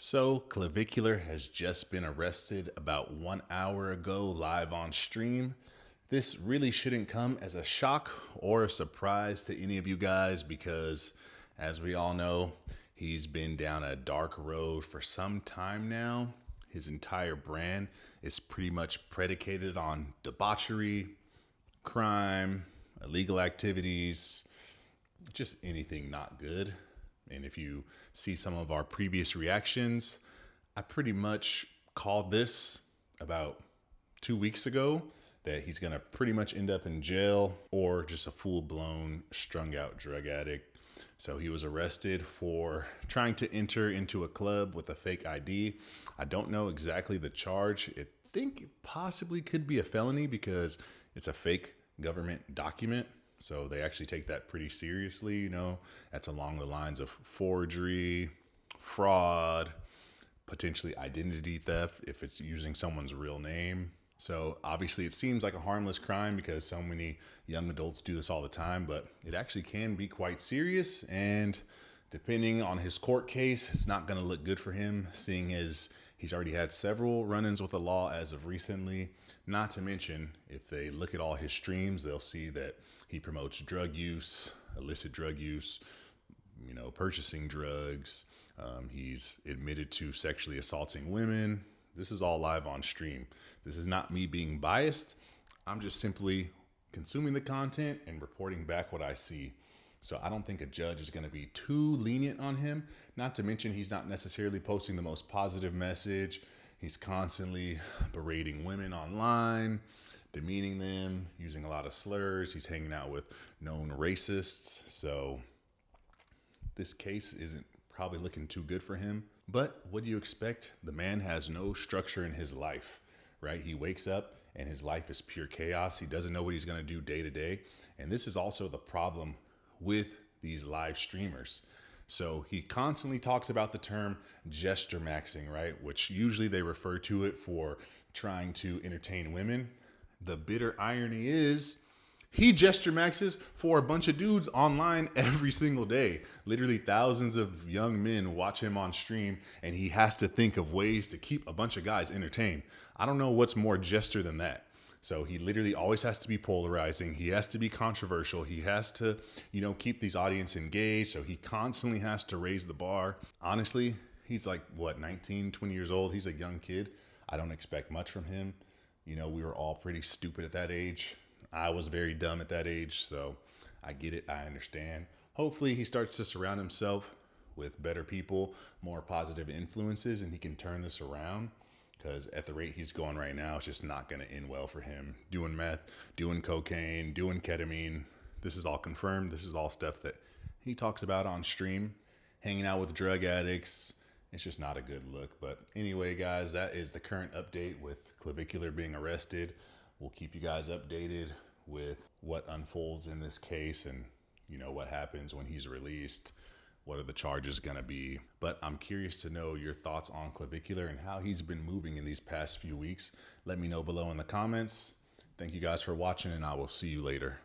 So, Clavicular has just been arrested about 1 hour ago live on stream. This really shouldn't come as a shock or a surprise to any of you guys because, as we all know, he's been down a dark road for some time now. His entire brand is pretty much predicated on debauchery, crime, illegal activities, just anything not good. And if you see some of our previous reactions, I pretty much called this about 2 weeks ago that he's going to pretty much end up in jail or just a full blown strung out drug addict. So he was arrested for trying to enter into a club with a fake ID. I don't know exactly the charge. I think it possibly could be a felony because it's a fake government document. So they actually take that pretty seriously. That's along the lines of forgery, fraud, potentially identity theft if it's using someone's real name. So obviously it seems like a harmless crime because so many young adults do this all the time, but it actually can be quite serious. And depending on his court case, it's not going to look good for him, seeing as he's already had several run-ins with the law as of recently. Not to mention, if they look at all his streams, they'll see that he promotes drug use, illicit drug use, purchasing drugs. He's admitted to sexually assaulting women. This is all live on stream. This is not me being biased. I'm just simply consuming the content and reporting back what I see. So I don't think a judge is going to be too lenient on him. Not to mention he's not necessarily posting the most positive message. He's constantly berating women online, demeaning them, using a lot of slurs. He's hanging out with known racists. So this case isn't probably looking too good for him. But what do you expect? The man has no structure in his life, right? He wakes up and his life is pure chaos. He doesn't know what he's going to do day to day. And this is also the problem with these live streamers. So he constantly talks about the term gesture maxing, right? Which usually they refer to it for trying to entertain women. The bitter irony is he gesture maxes for a bunch of dudes online every single day. Literally thousands of young men watch him on stream and he has to think of ways to keep a bunch of guys entertained. I don't know what's more gesture than that. So he literally always has to be polarizing. He has to be controversial. He has to, keep these audience engaged. So he constantly has to raise the bar. Honestly, he's like, 19, 20 years old. He's a young kid. I don't expect much from him. We were all pretty stupid at that age. I was very dumb at that age. So I get it. I understand. Hopefully he starts to surround himself with better people, more positive influences, and he can turn this around. Because at the rate he's going right now, it's just not going to end well for him. Doing meth, doing cocaine, doing ketamine. This is all confirmed. This is all stuff that he talks about on stream. Hanging out with drug addicts. It's just not a good look. But anyway, guys, that is the current update with Clavicular being arrested. We'll keep you guys updated with what unfolds in this case and, what happens when he's released. What are the charges going to be? But I'm curious to know your thoughts on Clavicular and how he's been moving in these past few weeks. Let me know below in the comments. Thank you guys for watching, and I will see you later.